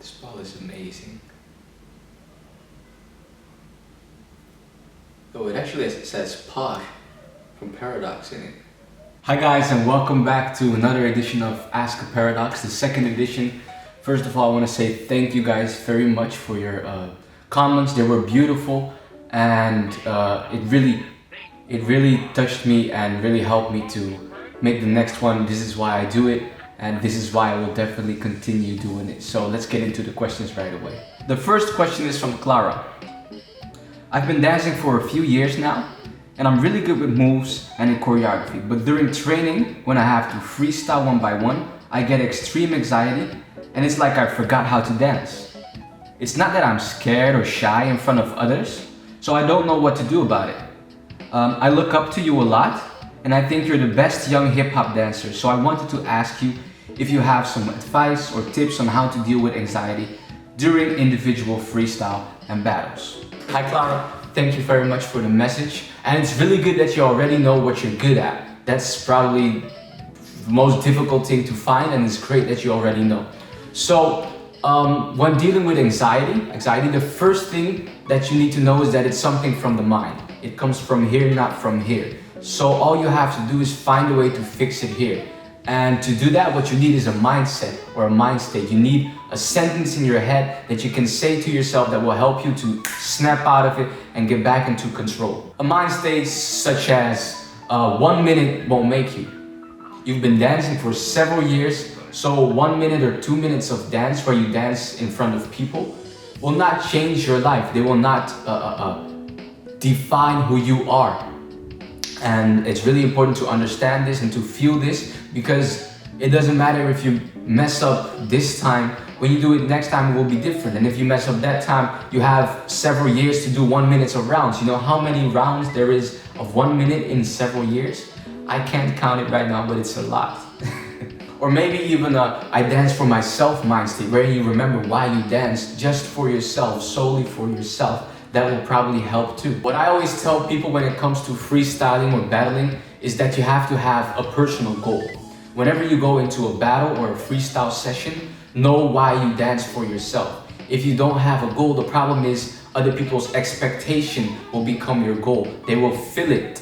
This ball is amazing. Oh, it actually says Pod from Paradox in it. Hi guys, and welcome back to another edition of Ask a Paradox, the second edition. First of all, I want to say thank you guys very much for your comments. They were beautiful, and it really touched me and really helped me to make the next one. This is why I do it, and this is why I will definitely continue doing it. So let's get into the questions right away. The first question is from Clara. I've been dancing for a few years now, and I'm really good with moves and in choreography, but during training, when I have to freestyle one by one, I get extreme anxiety, and it's like I forgot how to dance. It's not that I'm scared or shy in front of others, so I don't know what to do about it. I look up to you a lot, and I think you're the best young hip-hop dancer, so I wanted to ask you if you have some advice or tips on how to deal with anxiety during individual freestyle and battles. Hi Clara, thank you very much for the message, and it's really good that you already know what you're good at. That's probably the most difficult thing to find, and it's great that you already know. So when dealing with anxiety, the first thing that you need to know is that it's something from the mind. It comes from here, not from here. So all you have to do is find a way to fix it here. And to do that, what you need is a mindset or a mind state. You need a sentence in your head that you can say to yourself that will help you to snap out of it and get back into control. A mind state such as 1 minute won't make you. You've been dancing for several years, so 1 minute or 2 minutes of dance where you dance in front of people will not change your life. They will not define who you are. And it's really important to understand this and to feel this, because it doesn't matter if you mess up this time, when you do it next time it will be different. And if you mess up that time, you have several years to do 1 minute of rounds. You know how many rounds there is of 1 minute in several years? I can't count it right now, but it's a lot. Or maybe even I dance for myself mind state, where you remember why you dance just for yourself, solely for yourself. That will probably help too. What I always tell people when it comes to freestyling or battling is that you have to have a personal goal. Whenever you go into a battle or a freestyle session, know why you dance for yourself. If you don't have a goal, the problem is other people's expectation will become your goal. They will fill it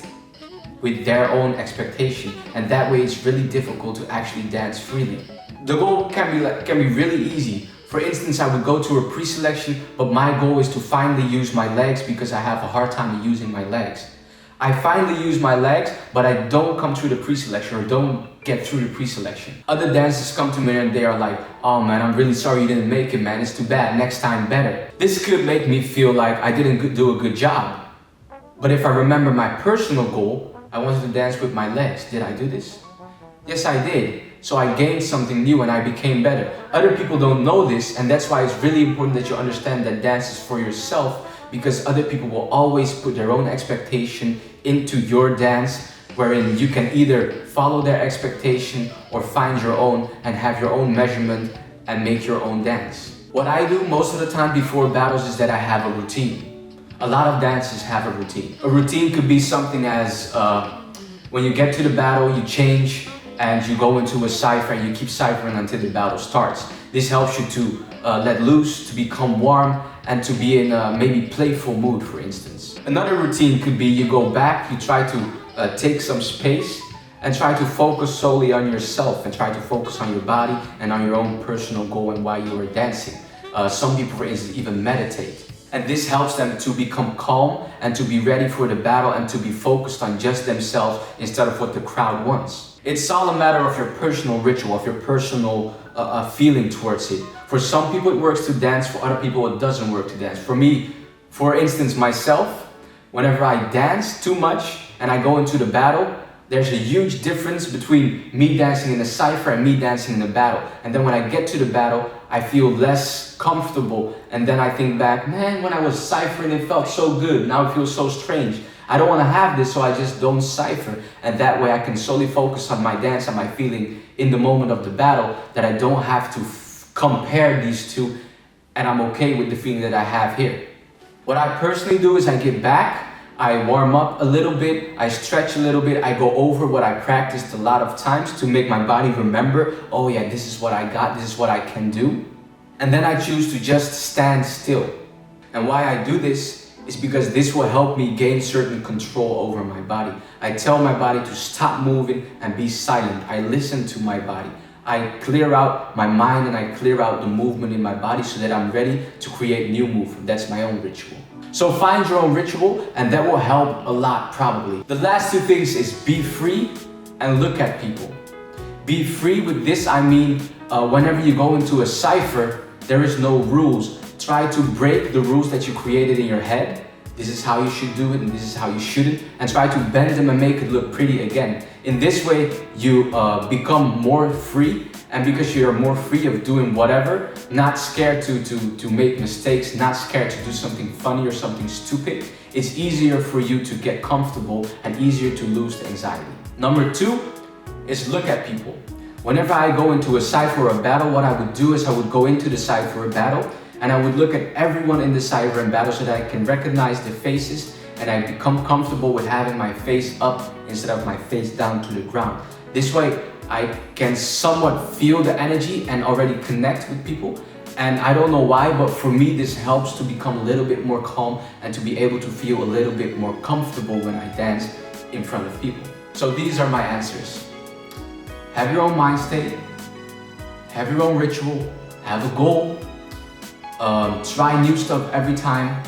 with their own expectation, and that way it's really difficult to actually dance freely. The goal can be really easy. For instance, I would go to a pre-selection, but my goal is to finally use my legs because I have a hard time using my legs. I finally use my legs, but I don't come through the pre-selection or don't get through the pre-selection. Other dancers come to me and they are like, oh man, I'm really sorry you didn't make it, man. It's too bad, next time better. This could make me feel like I didn't do a good job. But if I remember my personal goal, I wanted to dance with my legs. Did I do this? Yes, I did. So I gained something new and I became better. Other people don't know this, and that's why it's really important that you understand that dance is for yourself, because other people will always put their own expectation into your dance, wherein you can either follow their expectation or find your own and have your own measurement and make your own dance. What I do most of the time before battles is that I have a routine. A lot of dancers have a routine. A routine could be something as when you get to the battle, you change and you go into a cipher and you keep ciphering until the battle starts. This helps you to let loose, to become warm, and to be in a maybe playful mood, for instance. Another routine could be you go back, you try to take some space and try to focus solely on yourself and try to focus on your body and on your own personal goal and why you are dancing. Some people, for instance, even meditate. And this helps them to become calm and to be ready for the battle and to be focused on just themselves instead of what the crowd wants. It's all a matter of your personal ritual, of your personal feeling towards it. For some people it works to dance, for other people it doesn't work to dance. For me, for instance, myself, whenever I dance too much and I go into the battle, there's a huge difference between me dancing in a cipher and me dancing in a battle. And then when I get to the battle, I feel less comfortable. And then I think back, man, when I was ciphering, it felt so good. Now it feels so strange. I don't want to have this, so I just don't cipher. And that way I can solely focus on my dance and my feeling in the moment of the battle, that I don't have to compare these two, and I'm okay with the feeling that I have here. What I personally do is I get back, I warm up a little bit, I stretch a little bit, I go over what I practiced a lot of times to make my body remember, oh yeah, this is what I got, this is what I can do. And then I choose to just stand still. And why I do this is because this will help me gain certain control over my body. I tell my body to stop moving and be silent. I listen to my body. I clear out my mind and I clear out the movement in my body so that I'm ready to create new movement. That's my own ritual. So find your own ritual and that will help a lot probably. The last two things is be free and look at people. Be free with this, I mean, whenever you go into a cipher, there is no rules. Try to break the rules that you created in your head. This is how you should do it and this is how you shouldn't, and try to bend them and make it look pretty again. In this way, you become more free, and because you're more free of doing whatever, not scared to make mistakes, not scared to do something funny or something stupid, it's easier for you to get comfortable and easier to lose the anxiety. Number two is look at people. Whenever I go into a cipher or a battle, what I would do is I would go into the cipher or battle and I would look at everyone in the cipher and battle so that I can recognize their faces and I become comfortable with having my face up instead of my face down to the ground. This way I can somewhat feel the energy and already connect with people. And I don't know why, but for me this helps to become a little bit more calm and to be able to feel a little bit more comfortable when I dance in front of people. So these are my answers. Have your own mind state, have your own ritual, have a goal, try new stuff every time,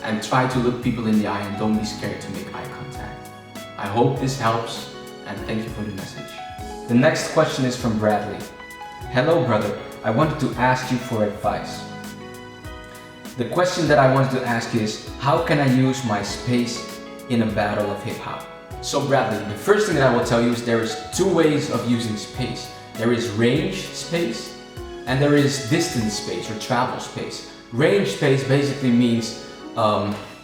and try to look people in the eye and don't be scared to make eye contact. I hope this helps and thank you for the message. The next question is from Bradley. Hello brother, I wanted to ask you for advice. The question that I wanted to ask is, how can I use my space in a battle of hip hop? So Bradley, the first thing that I will tell you is there is two ways of using space. There is range space and there is distance space or travel space. Range space basically means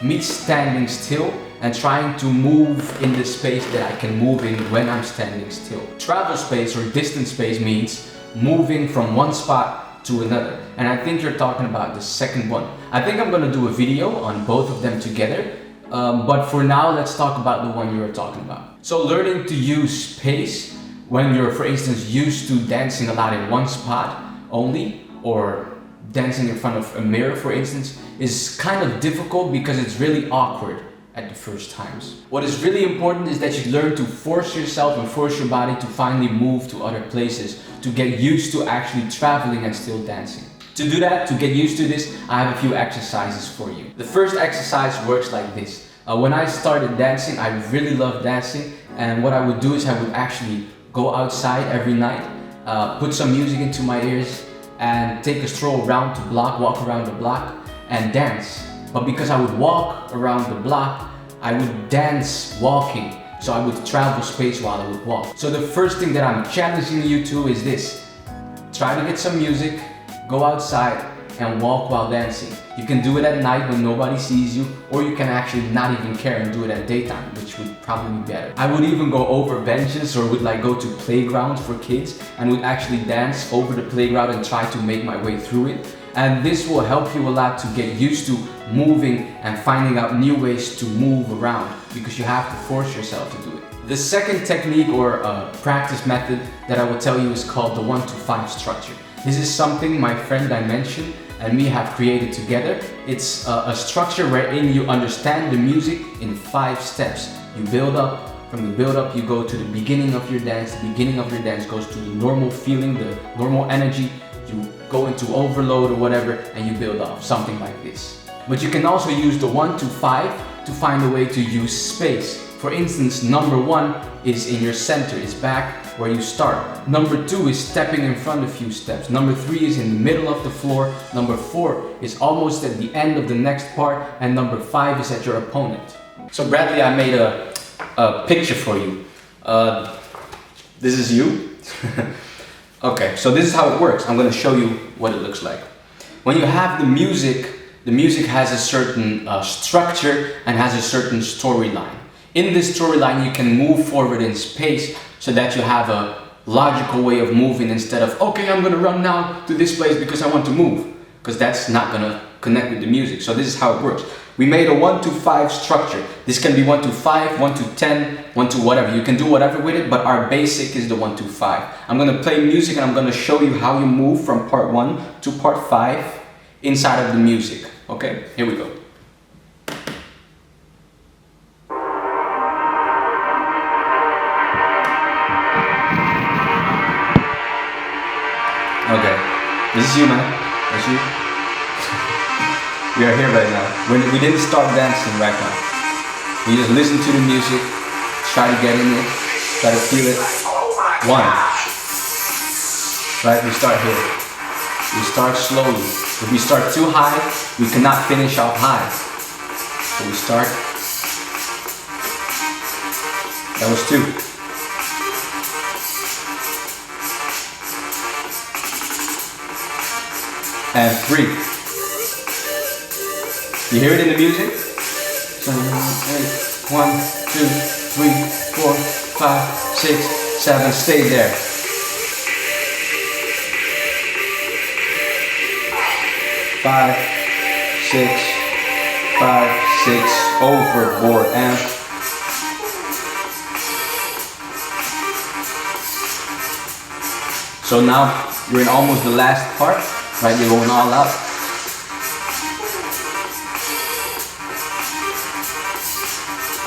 me standing still and trying to move in the space that I can move in when I'm standing still. Travel space or distance space means moving from one spot to another. And I think you're talking about the second one. I think I'm gonna do a video on both of them together. But for now, let's talk about the one you were talking about. So learning to use space when you're, for instance, used to dancing a lot in one spot only, or dancing in front of a mirror, for instance, is kind of difficult because it's really awkward at the first times. What is really important is that you learn to force yourself and force your body to finally move to other places, to get used to actually traveling and still dancing. To do that, to get used to this, I have a few exercises for you. The first exercise works like this. When I started dancing, I really loved dancing, and what I would do is I would actually go outside every night, put some music into my ears, and take a stroll around the block, walk around the block, and dance. But because I would walk around the block, I would dance walking. So I would travel space while I would walk. So the first thing that I'm challenging you to is this. Try to get some music, go outside and walk while dancing. You can do it at night when nobody sees you, or you can actually not even care and do it at daytime, which would probably be better. I would even go over benches or would like go to playgrounds for kids and would actually dance over the playground and try to make my way through it. And this will help you a lot to get used to moving and finding out new ways to move around, because you have to force yourself to do it. The second technique or practice method that I will tell you is called the 1 to 5 structure. This is something my friend I mentioned and me have created together. It's a structure wherein you understand the music in 5 steps. You build up, from the build up you go to the beginning of your dance, the beginning of your dance goes to the normal feeling, the normal energy, you go into overload or whatever and you build up, something like this. But you can also use the 1 to 5 to find a way to use space. For instance, number 1 is in your center, it's back where you start. Number 2 is stepping in front a few steps. Number 3 is in the middle of the floor. Number 4 is almost at the end of the next part. And number 5 is at your opponent. So Bradley, I made a picture for you. This is you. Okay, so this is how it works. I'm gonna show you what it looks like. When you have the music has a certain structure and has a certain storyline. In this storyline, you can move forward in space so that you have a logical way of moving instead of, okay, I'm gonna run now to this place because I want to move, because that's not gonna connect with the music. So this is how it works. We made a 1 to 5 structure. This can be 1 to 5, 1 to 10, 1 to whatever. You can do whatever with it, but our basic is the 1 to 5. I'm gonna play music and I'm gonna show you how you move from part 1 to part 5 inside of the music. Okay, here we go. Okay, this is you, man. That's you. We are here right now. We didn't start dancing right now. We just listen to the music, try to get in it, try to feel it. 1. Right, we start here. We start slowly. If we start too high, we cannot finish off high. So we start. That was 2. And 3. You hear it in the music? 7, 8, 1, 2, 3, 4, 5, 6, 7. Stay there. 5, 6, 5, 6. Overboard. And so now you're in almost the last part. Right, you're going all out.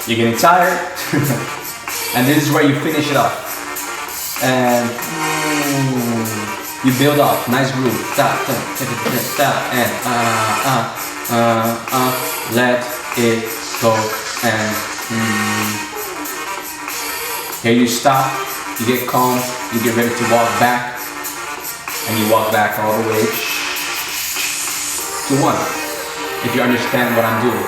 You're getting tired. And this is where you finish it off. And you build up. Nice groove. And let it go. And here you stop. You get calm. You get ready to walk back. And you walk back all the way to 1, if you understand what I'm doing.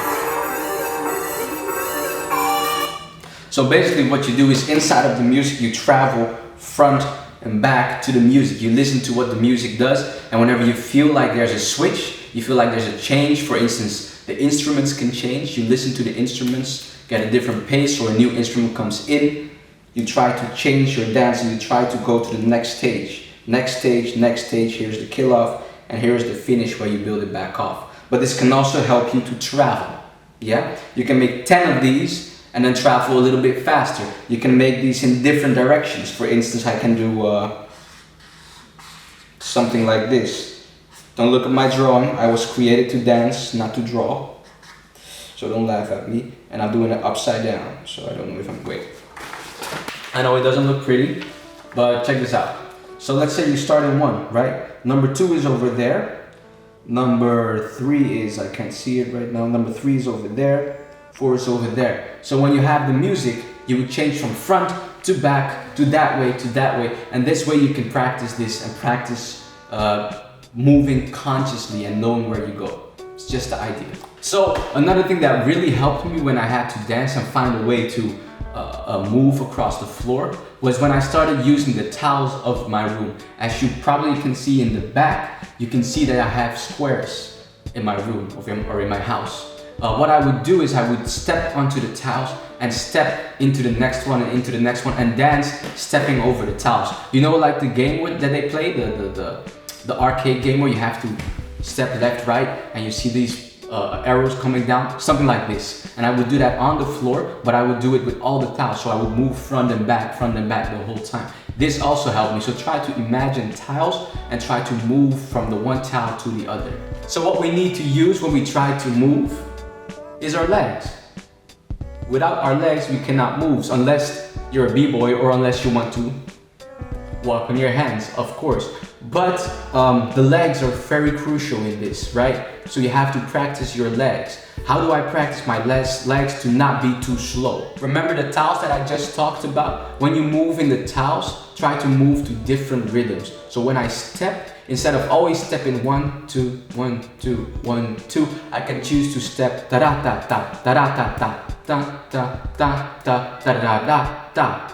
So basically what you do is inside of the music, you travel front and back to the music. You listen to what the music does, and whenever you feel like there's a switch, you feel like there's a change, for instance, the instruments can change, you listen to the instruments, get a different pace, or a new instrument comes in, you try to change your dance and you try to go to the next stage. Next stage, here's the kill off, and here's the finish where you build it back off. But this can also help you to travel, yeah? You can make 10 of these and then travel a little bit faster. You can make these in different directions. For instance, I can do something like this. Don't look at my drawing. I was created to dance, not to draw. So don't laugh at me. And I'm doing it upside down, so I don't know if I'm great. I know it doesn't look pretty, but check this out. So let's say you start in 1, right? Number 2 is over there. Number 3 is, I can't see it right now. Number 3 is over there. 4 is over there. So when you have the music, you would change from front to back, to that way, and this way you can practice this and practice moving consciously and knowing where you go. It's just the idea. So another thing that really helped me when I had to dance and find a way to move across the floor was when I started using the towels of my room. As you probably can see in the back, you can see that I have squares in my room or in my house. What I would do is I would step onto the towels and step into the next one and into the next one and dance stepping over the towels. You know, like the game that they play, the arcade game where you have to step left, right, and you see these arrows coming down, something like this. And I would do that on the floor, but I would do it with all the tiles. So I would move front and back the whole time. This also helped me. So try to imagine tiles and try to move from the one tile to the other. So what we need to use when we try to move is our legs. Without our legs, we cannot move unless you're a b-boy or unless you want to walk on your hands, of course. But the legs are very crucial in this, right? So you have to practice your legs. How do I practice my legs to not be too slow? Remember the tiles that I just talked about? When you move in the tiles, try to move to different rhythms. So when I step, instead of always stepping 1, 2, 1, 2, 1, 2, I can choose to step da da da da da da da da da da da da da da da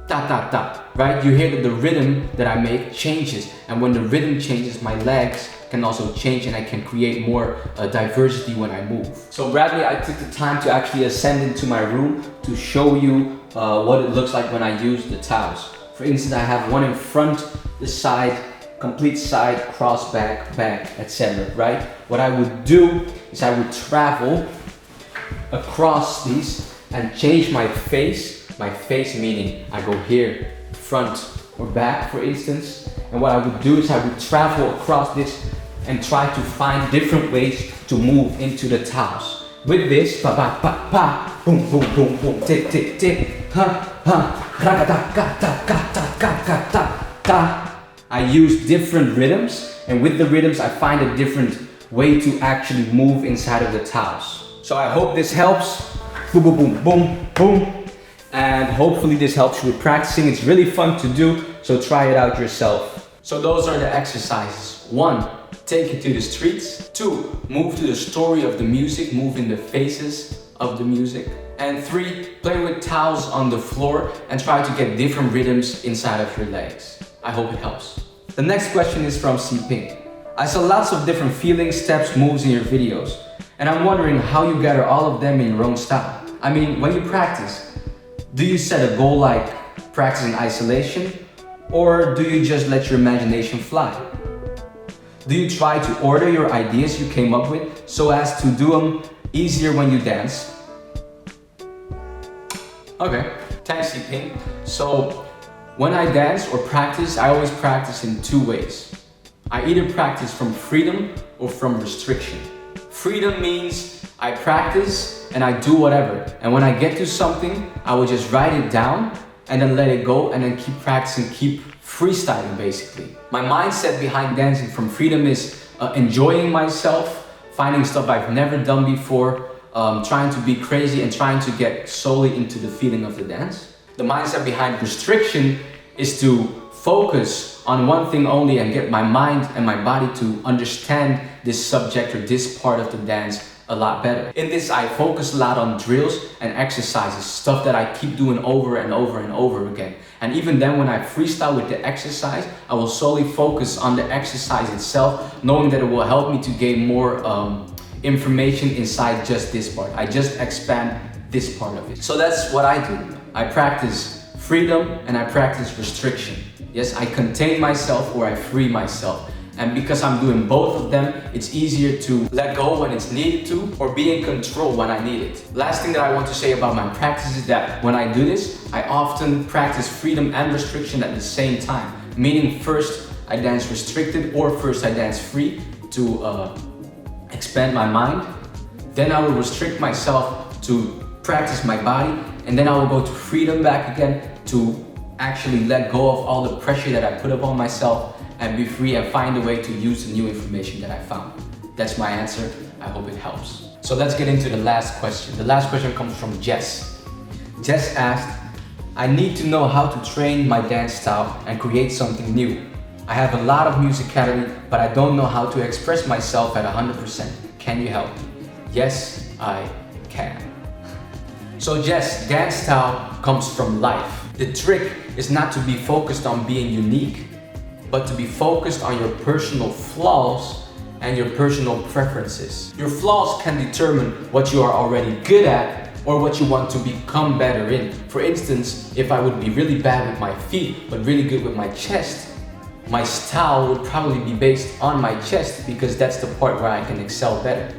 da da da. Right? You hear that the rhythm that I make changes, and when the rhythm changes, my legs can also change and I can create more diversity when I move. So Bradley, I took the time to actually ascend into my room to show you what it looks like when I use the towels. For instance, I have one in front, the side, complete side, cross, back, back, etc. Right? What I would do is I would travel across these and change my face. My face meaning I go here, front or back for instance. And what I would do is I would travel across this and try to find different ways to move into the towels. With this, pa pa pa pa, boom boom boom boom, tick tick tick, ha ha, ragada ga ta ga ta ga ga ta ta. I use different rhythms, and with the rhythms I find a different way to actually move inside of the towels. So I hope this helps. Boom boom boom boom boom. And hopefully this helps you with practicing. It's really fun to do, so try it out yourself. So those are the exercises. 1. Take it to the streets. 2. Move to the story of the music, move in the faces of the music. And 3. Play with towels on the floor and try to get different rhythms inside of your legs. I hope it helps. The next question is from C Pink. I saw lots of different feelings, steps, moves in your videos, and I'm wondering how you gather all of them in your own style. I mean, when you practice, do you set a goal like practice in isolation, or do you just let your imagination fly? Do you try to order your ideas you came up with so as to do them easier when you dance? Okay, thanks C Pink. So when I dance or practice, I always practice in 2 ways. I either practice from freedom or from restriction. Freedom means I practice and I do whatever, and when I get to something, I will just write it down and then let it go and then keep practicing, keep freestyling basically. My mindset behind dancing from freedom is enjoying myself, finding stuff I've never done before, trying to be crazy and trying to get solely into the feeling of the dance. The mindset behind restriction is to focus on one thing only and get my mind and my body to understand this subject or this part of the dance a lot better. In this, I focus a lot on drills and exercises, stuff that I keep doing over and over and over again. And even then, when I freestyle with the exercise, I will solely focus on the exercise itself, knowing that it will help me to gain more information inside just this part. I just expand this part of it. So that's what I do. I practice freedom and I practice restriction. Yes, I contain myself or I free myself. And because I'm doing both of them, it's easier to let go when it's needed to or be in control when I need it. Last thing that I want to say about my practice is that when I do this, I often practice freedom and restriction at the same time. Meaning first I dance restricted or first I dance free to expand my mind. Then I will restrict myself to practice my body, and then I will go to freedom back again to actually let go of all the pressure that I put upon myself and be free and find a way to use the new information that I found. That's my answer. I hope it helps. So let's get into the last question. The last question comes from Jess. Jess asked, I need to know how to train my dance style and create something new. I have a lot of musicality, but I don't know how to express myself at 100%. Can you help? Yes, I can. So Jess, dance style comes from life. The trick is not to be focused on being unique, but to be focused on your personal flaws and your personal preferences. Your flaws can determine what you are already good at or what you want to become better in. For instance, if I would be really bad with my feet, but really good with my chest, my style would probably be based on my chest because that's the part where I can excel better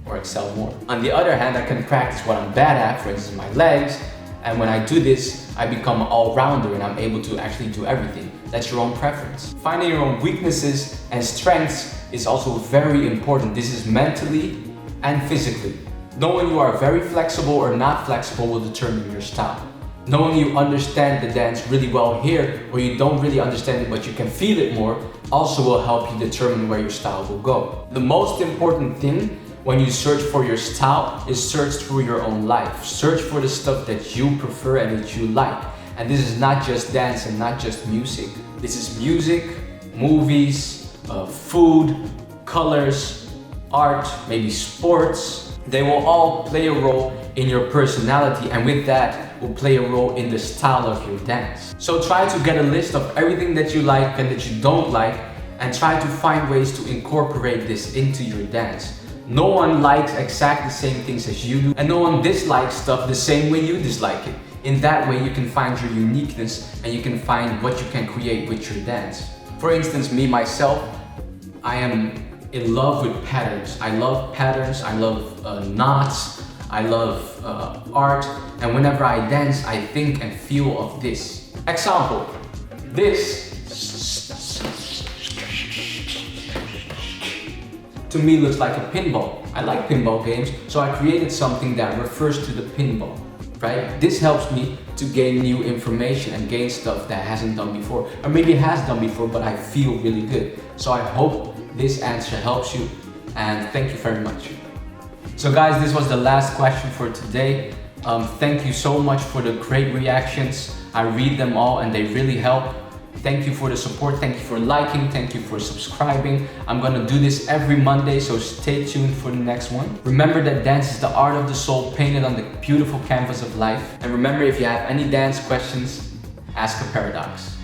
or excel more. On the other hand, I can practice what I'm bad at, for instance, my legs, and when I do this, I become an all-rounder and I'm able to actually do everything. That's your own preference. Finding your own weaknesses and strengths is also very important. This is mentally and physically. Knowing you are very flexible or not flexible will determine your style. Knowing you understand the dance really well here, or you don't really understand it but you can feel it more, also will help you determine where your style will go. The most important thing when you search for your style is search through your own life. Search for the stuff that you prefer and that you like. And this is not just dance and not just music. This is music, movies, food, colors, art, maybe sports. They will all play a role in your personality, and with that will play a role in the style of your dance. So try to get a list of everything that you like and that you don't like, and try to find ways to incorporate this into your dance. No one likes exactly the same things as you do, and no one dislikes stuff the same way you dislike it. In that way, you can find your uniqueness and you can find what you can create with your dance. For instance, me, myself, I am in love with patterns. I love patterns, I love knots, I love art, and whenever I dance, I think and feel of this. Example, this to me looks like a pinball. I like pinball games, so I created something that refers to the pinball, right? This helps me to gain new information and gain stuff that hasn't done before, or maybe it has done before, but I feel really good. So I hope this answer helps you, and thank you very much. So guys, this was the last question for today. Thank you so much for the great reactions. I read them all and they really help. Thank you for the support, thank you for liking, thank you for subscribing. I'm gonna do this every Monday, so stay tuned for the next one. Remember that dance is the art of the soul painted on the beautiful canvas of life. And remember, if you have any dance questions, ask a paradox.